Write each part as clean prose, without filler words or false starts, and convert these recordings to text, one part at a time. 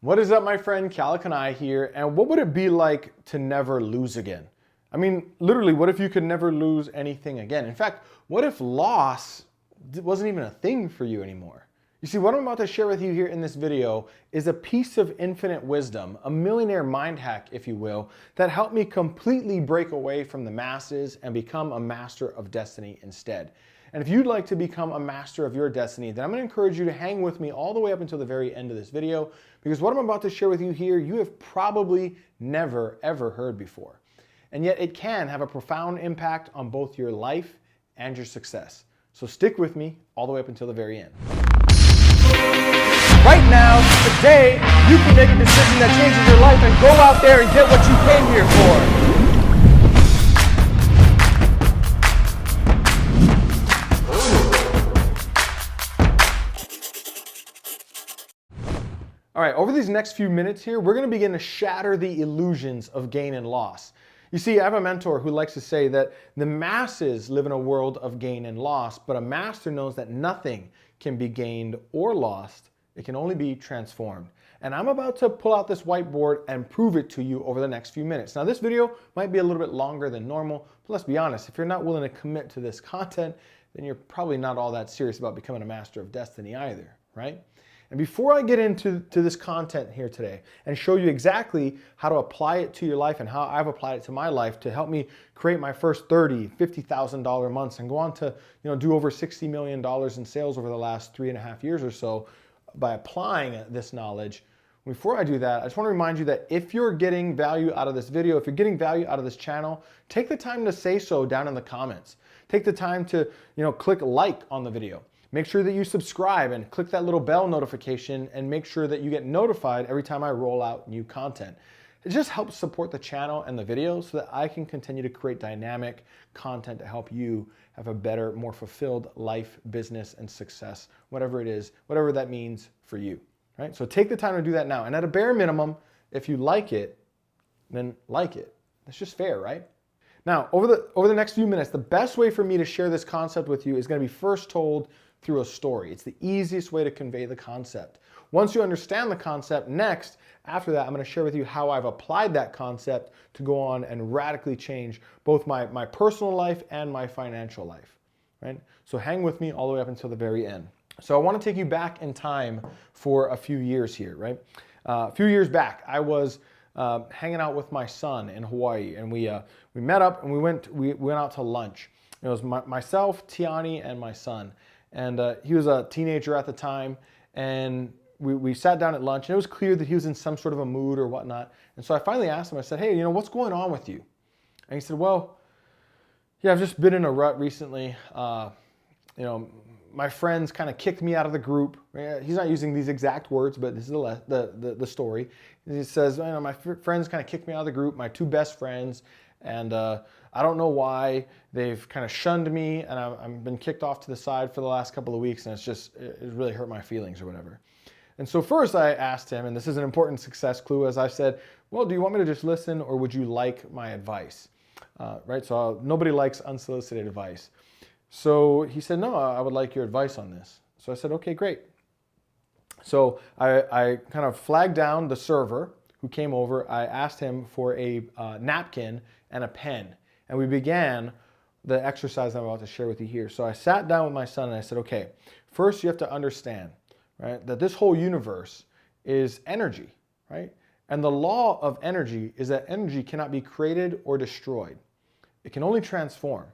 What is up, my friend? Keala Kanae here, and what would it be like to never lose again? I mean, literally, what if you could never lose anything again? In fact, what if loss wasn't even a thing for you anymore? You see, what I'm about to share with you here in this video is a piece of infinite wisdom, a millionaire mind hack, if you will, that helped me completely break away from the masses and become a master of destiny instead. And if you'd like to become a master of your destiny, then I'm going to encourage you to hang with me all the way up until the very end of this video, because what I'm about to share with you here, you have probably never, ever heard before. And yet it can have a profound impact on both your life and your success. So stick with me all the way up until the very end. Right now, today, you can make a decision that changes your life and go out there and get what you came here for. All right, over these next few minutes here, we're going to begin to shatter the illusions of gain and loss. You see, I have a mentor who likes to say that the masses live in a world of gain and loss, but a master knows that nothing can be gained or lost. It can only be transformed. And I'm about to pull out this whiteboard and prove it to you over the next few minutes. Now, this video might be a little bit longer than normal, but let's be honest, if you're not willing to commit to this content, then you're probably not all that serious about becoming a master of destiny either, right? And before I get into this content here today and show you exactly how to apply it to your life and how I've applied it to my life to help me create my first $30,000, $50,000 months and go on to do over $60 million in sales over the last 3.5 years or so by applying this knowledge, before I do that, I just want to remind you that if you're getting value out of this video, if you're getting value out of this channel, take the time to say so down in the comments. Take the time to click like on the video. Make sure that you subscribe and click that little bell notification and make sure that you get notified every time I roll out new content. It just helps support the channel and the videos so that I can continue to create dynamic content to help you have a better, more fulfilled life, business, and success, whatever it is, whatever that means for you, right? So take the time to do that now. And at a bare minimum, if you like it, then like it. That's just fair, right? Now, over the next few minutes, the best way for me to share this concept with you is going to be first told through a story. It's the easiest way to convey the concept. Once you understand the concept, next, after that, I'm going to share with you how I've applied that concept to go on and radically change both my personal life and my financial life, right? So hang with me all the way up until the very end. So I want to take you back in time for a few years here, right? A few years back, I was hanging out with my son in Hawaii, and we met up and we went out to lunch. It was myself, Tiani, and my son. And he was a teenager at the time, and we sat down at lunch, and it was clear that he was in some sort of a mood or whatnot. And so I finally asked him, I said, hey, what's going on with you? And he said, well, yeah, I've just been in a rut recently. My friends kind of kicked me out of the group. He's not using these exact words, but this is the story. He says, my friends kind of kicked me out of the group, my two best friends, and I don't know why. They've kind of shunned me, and I've been kicked off to the side for the last couple of weeks, and it really hurt my feelings or whatever. And so first I asked him, and this is an important success clue, as I said, well, do you want me to just listen, or would you like my advice? Right, so nobody likes unsolicited advice. So he said, no, I would like your advice on this. So I said, okay, great. So I kind of flagged down the server who came over. I asked him for a napkin and a pen. And we began the exercise I'm about to share with you here. So I sat down with my son and I said, okay, first you have to understand, right, that this whole universe is energy, right? And the law of energy is that energy cannot be created or destroyed. It can only transform.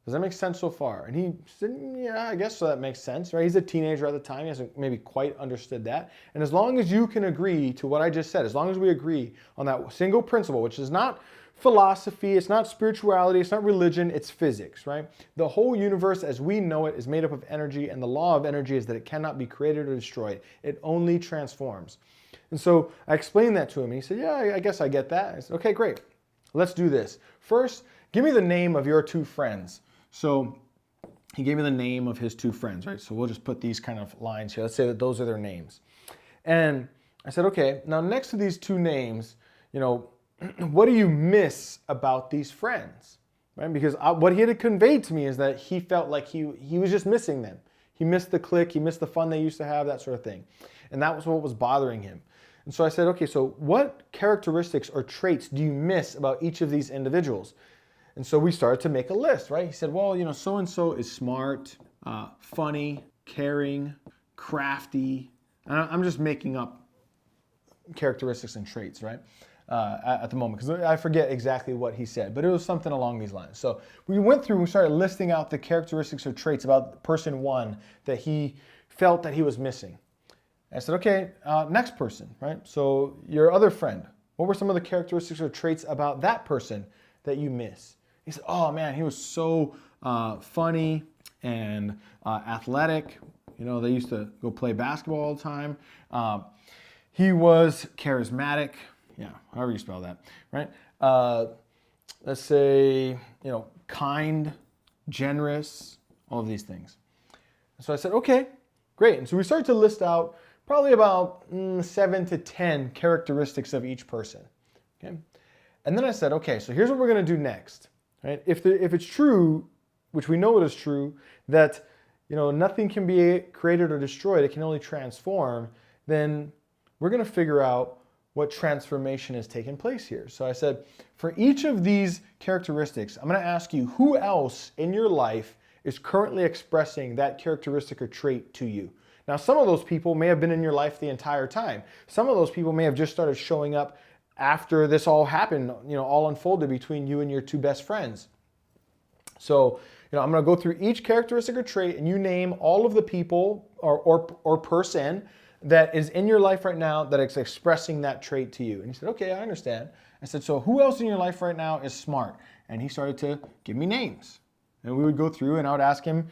Does that make sense so far? And he said, yeah, I guess so, that makes sense, right? He's a teenager at the time. He hasn't maybe quite understood that. And as long as you can agree to what I just said, as long as we agree on that single principle, which is not philosophy, it's not spirituality, it's not religion, it's physics, right? The whole universe as we know it is made up of energy, and the law of energy is that it cannot be created or destroyed. It only transforms. And so I explained that to him, and he said, yeah, I guess I get that. I said, okay, great. Let's do this. First, give me the name of your two friends. So he gave me the name of his two friends, right? So we'll just put these kind of lines here. Let's say that those are their names. And I said, okay, now next to these two names, what do you miss about these friends, right? Because what he had conveyed to me is that he felt like he was just missing them. He missed the clique, he missed the fun they used to have, that sort of thing. And that was what was bothering him. And so I said, okay, so what characteristics or traits do you miss about each of these individuals? And so we started to make a list, right? He said, well, so-and-so is smart, funny, caring, crafty. And I'm just making up characteristics and traits, right? At the moment, because I forget exactly what he said, but it was something along these lines. So we went through, we started listing out the characteristics or traits about person one that he felt that he was missing. I said, okay, next person, right? So your other friend, what were some of the characteristics or traits about that person that you miss? He said, oh man, he was so funny and athletic. They used to go play basketball all the time. He was charismatic. Yeah, however you spell that, right? Let's say, kind, generous, all of these things. So I said, okay, great. And so we started to list out probably about 7 to 10 characteristics of each person. Okay, and then I said, okay, so here's what we're going to do next. Right? If it's true, which we know it is true, that nothing can be created or destroyed, it can only transform, then we're going to figure out what transformation has taken place here. So I said, for each of these characteristics, I'm going to ask you, who else in your life is currently expressing that characteristic or trait to you? Now, some of those people may have been in your life the entire time. Some of those people may have just started showing up after this all happened, all unfolded between you and your two best friends. So, I'm going to go through each characteristic or trait, and you name all of the people or person that is in your life right now that is expressing that trait to you. And he said, okay, I understand. I said, so who else in your life right now is smart? And he started to give me names. And we would go through and I would ask him,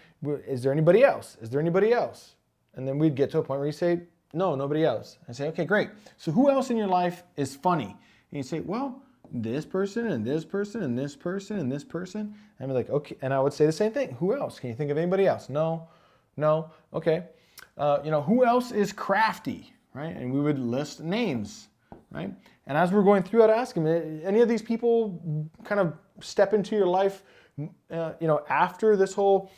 is there anybody else? Is there anybody else? And then we'd get to a point where he'd say, no, nobody else. I say, okay, great. So who else in your life is funny? And he'd say, well, this person and this person and this person and this person. And I'd be like, okay. And I would say the same thing. Who else? Can you think of anybody else? No. Okay. Who else is crafty, right? And we would list names, right? And as we're going through, I'd ask him, any of these people kind of step into your life, after this whole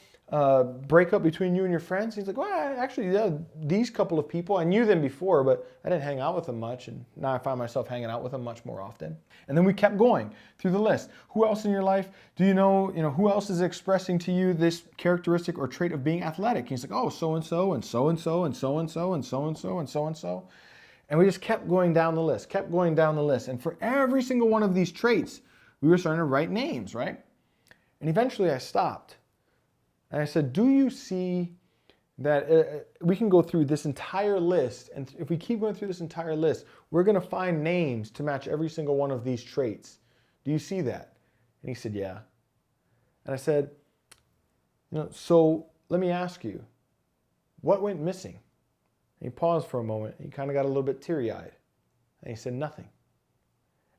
breakup between you and your friends? He's like, well, actually, yeah, these couple of people, I knew them before, but I didn't hang out with them much. And now I find myself hanging out with them much more often. And then we kept going through the list. Who else in your life do you know, who else is expressing to you this characteristic or trait of being athletic? He's like, oh, so-and-so and so-and-so and so-and-so and so-and-so and so-and-so. And we just kept going down the list, And for every single one of these traits, we were starting to write names, right? And eventually I stopped. And I said, do you see that we can go through this entire list, and if we keep going through this entire list, we're going to find names to match every single one of these traits. Do you see that? And he said, yeah. And I said, so let me ask you, what went missing? And he paused for a moment. He kind of got a little bit teary-eyed. And he said, nothing.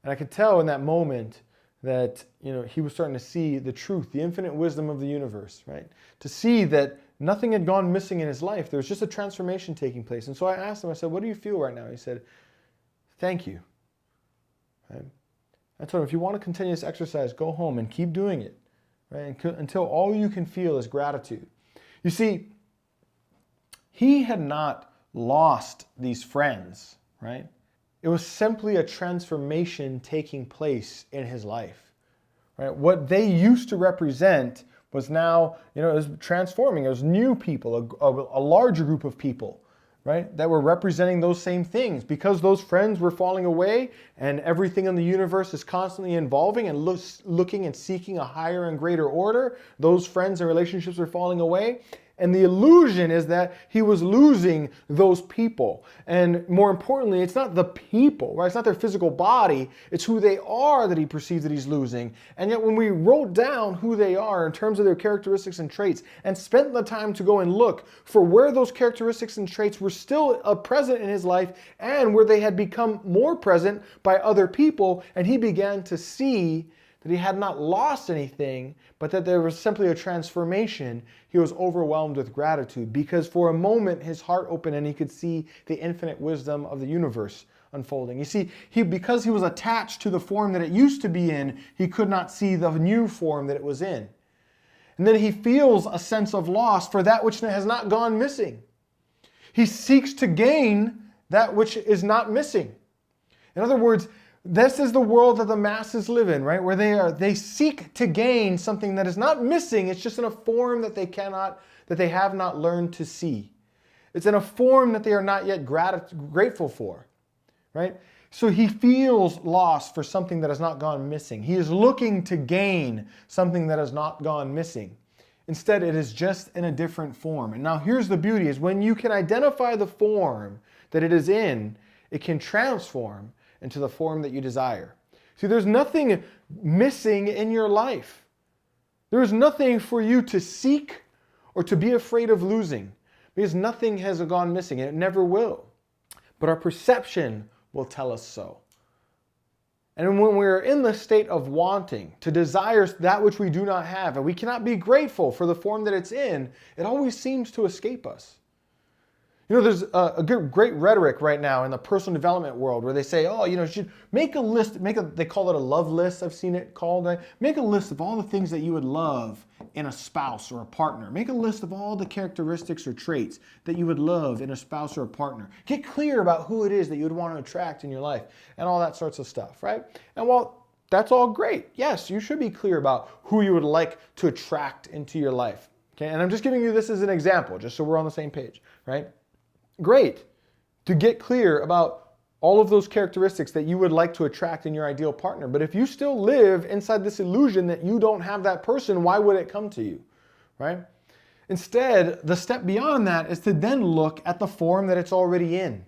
And I could tell in that moment that he was starting to see the truth, the infinite wisdom of the universe, right? To see that nothing had gone missing in his life. There was just a transformation taking place. And so I asked him, I said, what do you feel right now? He said, thank you. Right? I told him, if you want to continue this exercise, go home and keep doing it, right? Until all you can feel is gratitude. You see, he had not lost these friends, right? It was simply a transformation taking place in his life, right? What they used to represent was now, it was transforming. It was new people, a larger group of people, right? That were representing those same things. Because those friends were falling away and everything in the universe is constantly evolving and looking and seeking a higher and greater order, those friends and relationships are falling away. And the illusion is that he was losing those people. And more importantly, it's not the people, right? It's not their physical body. It's who they are that he perceives that he's losing. And yet when we wrote down who they are in terms of their characteristics and traits and spent the time to go and look for where those characteristics and traits were still present in his life and where they had become more present by other people, and he began to see that he had not lost anything, but that there was simply a transformation, he was overwhelmed with gratitude because for a moment his heart opened and he could see the infinite wisdom of the universe unfolding. You see, because he was attached to the form that it used to be in, he could not see the new form that it was in. And then he feels a sense of loss for that which has not gone missing. He seeks to gain that which is not missing. In other words, this is the world that the masses live in, right? Where they seek to gain something that is not missing. It's just in a form that they have not learned to see. It's in a form that they are not yet grateful for, right? So he feels lost for something that has not gone missing. He is looking to gain something that has not gone missing. Instead, it is just in a different form. And now here's the beauty, is when you can identify the form that it is in, it can transform into the form that you desire. See, there's nothing missing in your life. There is nothing for you to seek or to be afraid of losing, because nothing has gone missing, and it never will. But our perception will tell us so. And when we're in the state of wanting, to desire that which we do not have, and we cannot be grateful for the form that it's in, it always seems to escape us. You know, there's a great rhetoric right now in the personal development world where they say, oh, you should make a list, they call it a love list, I've seen it called. Make a list of all the things that you would love in a spouse or a partner. Make a list of all the characteristics or traits that you would love in a spouse or a partner. Get clear about who it is that you would want to attract in your life and all that sorts of stuff, right? And while that's all great, yes, you should be clear about who you would like to attract into your life. Okay, and I'm just giving you this as an example, just so we're on the same page, right? Great to get clear about all of those characteristics that you would like to attract in your ideal partner. But if you still live inside this illusion that you don't have that person, why would it come to you, right? Instead, the step beyond that is to then look at the form that it's already in.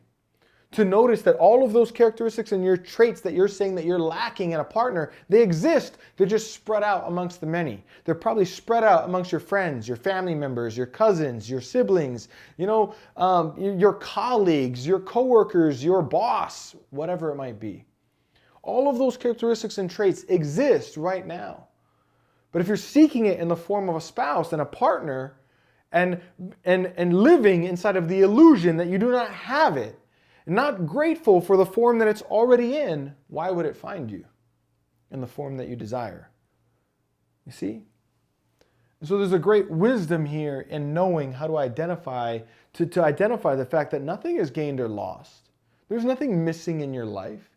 To notice that all of those characteristics and your traits that you're saying that you're lacking in a partner, they exist. They're just spread out amongst the many. They're probably spread out amongst your friends, your family members, your cousins, your siblings, your colleagues, your coworkers, your boss, whatever it might be. All of those characteristics and traits exist right now. But if you're seeking it in the form of a spouse and a partner and living inside of the illusion that you do not have it, not grateful for the form that it's already in, why would it find you in the form that you desire? You see? And so there's a great wisdom here in knowing how to identify the fact that nothing is gained or lost. There's nothing missing in your life.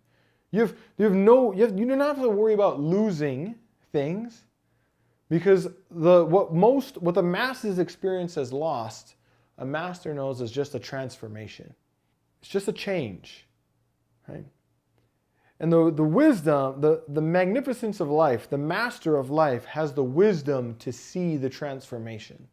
You do not have to worry about losing things, because what the masses experience as lost, a master knows is just a transformation. It's just a change, right? And the wisdom, the magnificence of life, the master of life has the wisdom to see the transformation,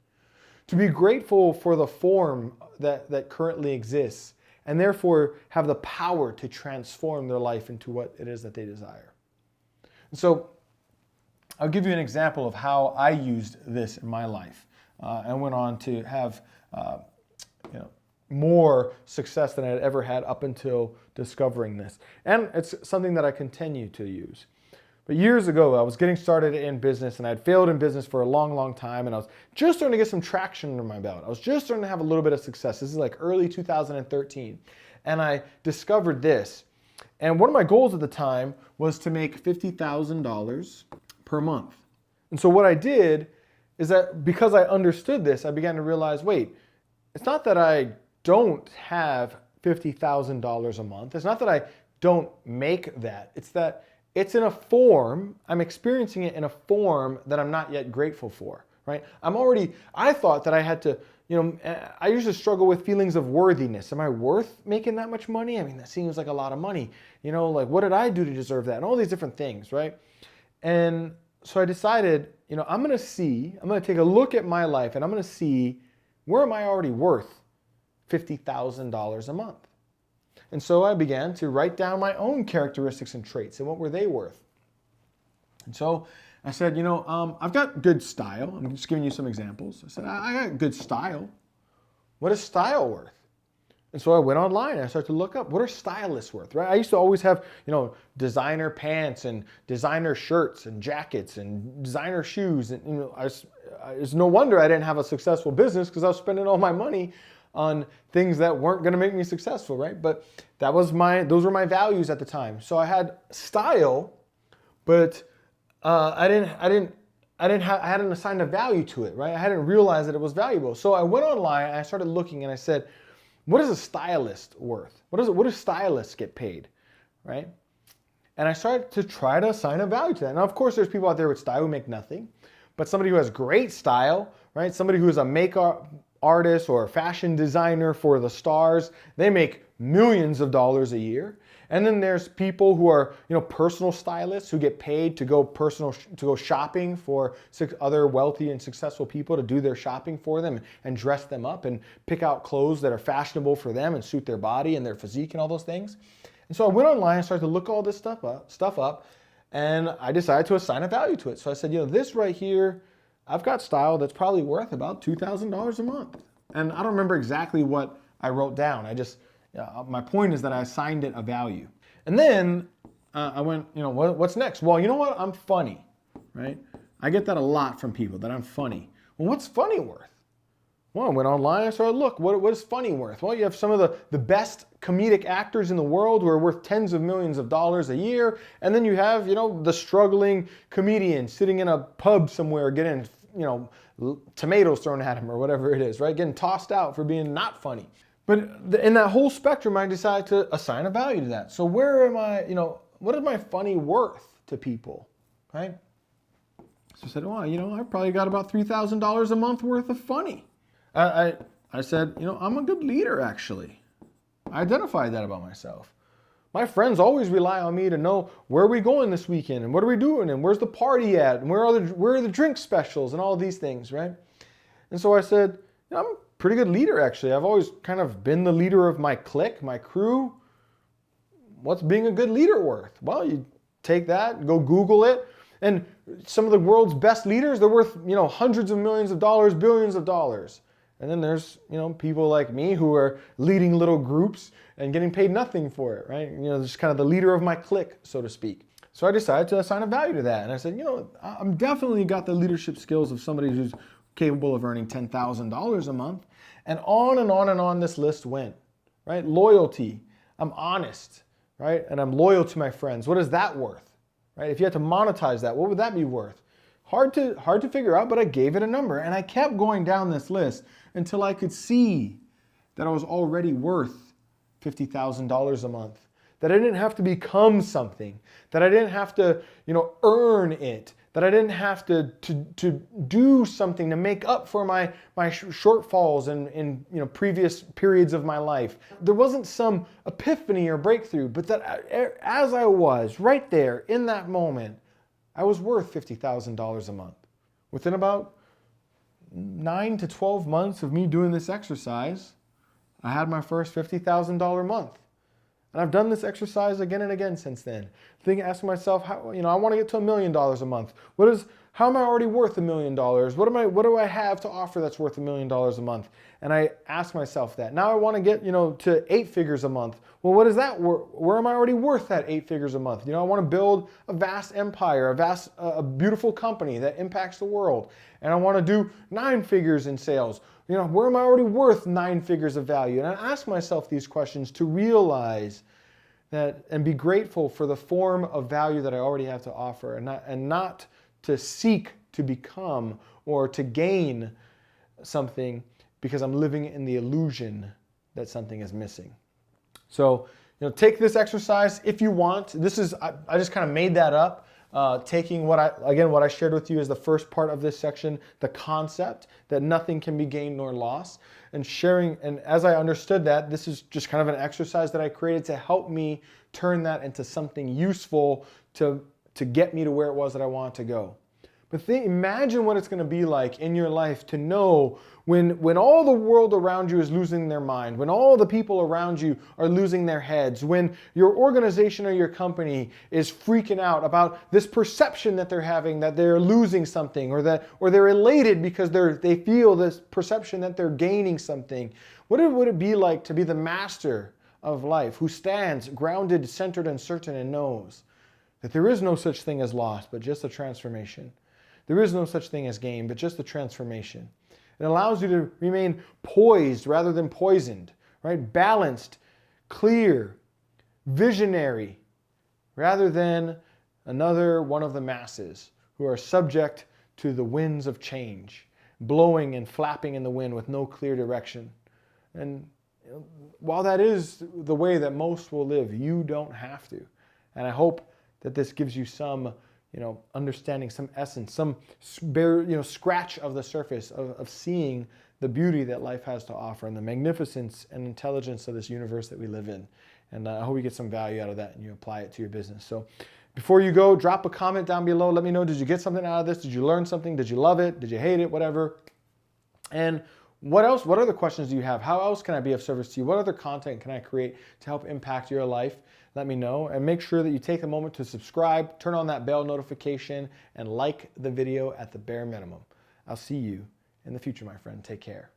to be grateful for the form that currently exists, and therefore have the power to transform their life into what it is that they desire. And so I'll give you an example of how I used this in my life. I went on to have more success than I had ever had up until discovering this. And it's something that I continue to use. But years ago, I was getting started in business, and I had failed in business for a long, long time, and I was just starting to get some traction under my belt. I was just starting to have a little bit of success. This is like early 2013. And I discovered this. And one of my goals at the time was to make $50,000 per month. And so what I did is that because I understood this, I began to realize, wait, it's not that I don't have $50,000 a month. It's not that I don't make that. It's that it's in a form, I'm experiencing it in a form that I'm not yet grateful for, right? I thought that I had to, I used to struggle with feelings of worthiness. Am I worth making that much money? I mean, that seems like a lot of money. Like what did I do to deserve that? And all these different things, right? And so I decided, I'm going to take a look at my life, and I'm going to see, where am I already worth $50,000 a month? And so I began to write down my own characteristics and traits and what were they worth. And so I said, I've got good style. I'm just giving you some examples. I said, I got good style. What is style worth? And so I went online and I started to look up, what are stylists worth, right? I used to always have, designer pants and designer shirts and jackets and designer shoes. And, it's no wonder I didn't have a successful business, because I was spending all my money on things that weren't going to make me successful, right? But those were my values at the time. So I had style, but I hadn't assigned a value to it, right? I hadn't realized that it was valuable. So I went online and I started looking, and I said, what is a stylist worth? What do stylists get paid, right? And I started to try to assign a value to that. Now, of course, there's people out there with style who make nothing, but somebody who has great style, right? Somebody who is a makeup artist or a fashion designer for the stars, they make millions of dollars a year. And then there's people who are, personal stylists who get paid to go shopping for other wealthy and successful people, to do their shopping for them and dress them up and pick out clothes that are fashionable for them and suit their body and their physique and all those things. And so I went online and started to look all this stuff up, and I decided to assign a value to it. So I said, this right here, I've got style that's probably worth about $2,000 a month. And I don't remember exactly what I wrote down. My point is that I assigned it a value. And then I went, what's next? Well, you know what? I'm funny, right? I get that a lot from people, that I'm funny. Well, what's funny worth? Well, I went online and started, look, what is funny worth? Well, you have some of the best comedic actors in the world who are worth tens of millions of dollars a year. And then you have, the struggling comedian sitting in a pub somewhere getting, tomatoes thrown at him or whatever it is, right? Getting tossed out for being not funny. But in that whole spectrum, I decided to assign a value to that. So where am I, what is my funny worth to people, right? So I said, well, I probably got about $3,000 a month worth of funny. I said, I'm a good leader, actually. I identified that about myself. My friends always rely on me to know where are we going this weekend and what are we doing and where's the party at and where are the drink specials and all of these things, right? And so I said, I'm a pretty good leader, actually. I've always kind of been the leader of my clique, my crew. What's being a good leader worth? Well, you take that, go Google it, and some of the world's best leaders, they're worth, hundreds of millions of dollars, billions of dollars. And then there's, people like me who are leading little groups and getting paid nothing for it, right? Just kind of the leader of my clique, so to speak. So I decided to assign a value to that. And I said, I'm definitely got the leadership skills of somebody who's capable of earning $10,000 a month. And on and on and on this list went, right? Loyalty. I'm honest, right? And I'm loyal to my friends. What is that worth, right? If you had to monetize that, what would that be worth? Hard to figure out, but I gave it a number. And I kept going down this list until I could see that I was already worth $50,000 a month, that I didn't have to become something, that I didn't have to, earn it, that I didn't have to do something to make up for my shortfalls in previous periods of my life. There wasn't some epiphany or breakthrough, but that as I was right there in that moment, I was worth $50,000 a month. Within about 9 to 12 months of me doing this exercise, I had my first $50,000 month. And I've done this exercise again and again since then. Asking myself, how, I want to get to $1 million a month. How am I already worth $1 million? What do I have to offer that's worth $1 million a month? And I ask myself that. Now I want to get, to 8 figures a month. Well, what is that? Where am I already worth that 8 figures a month? I want to build a vast empire, a beautiful company that impacts the world. And I want to do 9 figures in sales. Where am I already worth 9 figures of value? And I ask myself these questions to realize that and be grateful for the form of value that I already have to offer, and not to seek to become or to gain something because I'm living in the illusion that something is missing. So, take this exercise if you want. I just kind of made that up. Taking what I shared with you as the first part of this section, the concept that nothing can be gained nor lost, and sharing, and as I understood that, this is just kind of an exercise that I created to help me turn that into something useful to get me to where it was that I wanted to go. But imagine what it's going to be like in your life to know when all the world around you is losing their mind, when all the people around you are losing their heads, when your organization or your company is freaking out about this perception that they're having that they're losing something, or they're elated because they feel this perception that they're gaining something. What would it be like to be the master of life who stands grounded, centered, and certain, and knows that there is no such thing as loss, but just a transformation. There is no such thing as gain, but just a transformation. It allows you to remain poised rather than poisoned, right? Balanced, clear, visionary, rather than another one of the masses who are subject to the winds of change, blowing and flapping in the wind with no clear direction. And while that is the way that most will live, you don't have to. And I hope that this gives you some, understanding, some essence, some scratch of the surface of seeing the beauty that life has to offer and the magnificence and intelligence of this universe that we live in. And I hope you get some value out of that and you apply it to your business. So before you go, drop a comment down below. Let me know, did you get something out of this? Did you learn something? Did you love it? Did you hate it? Whatever. And what else? What other questions do you have? How else can I be of service to you? What other content can I create to help impact your life? Let me know. And make sure that you take a moment to subscribe, turn on that bell notification, and like the video at the bare minimum. I'll see you in the future, my friend. Take care.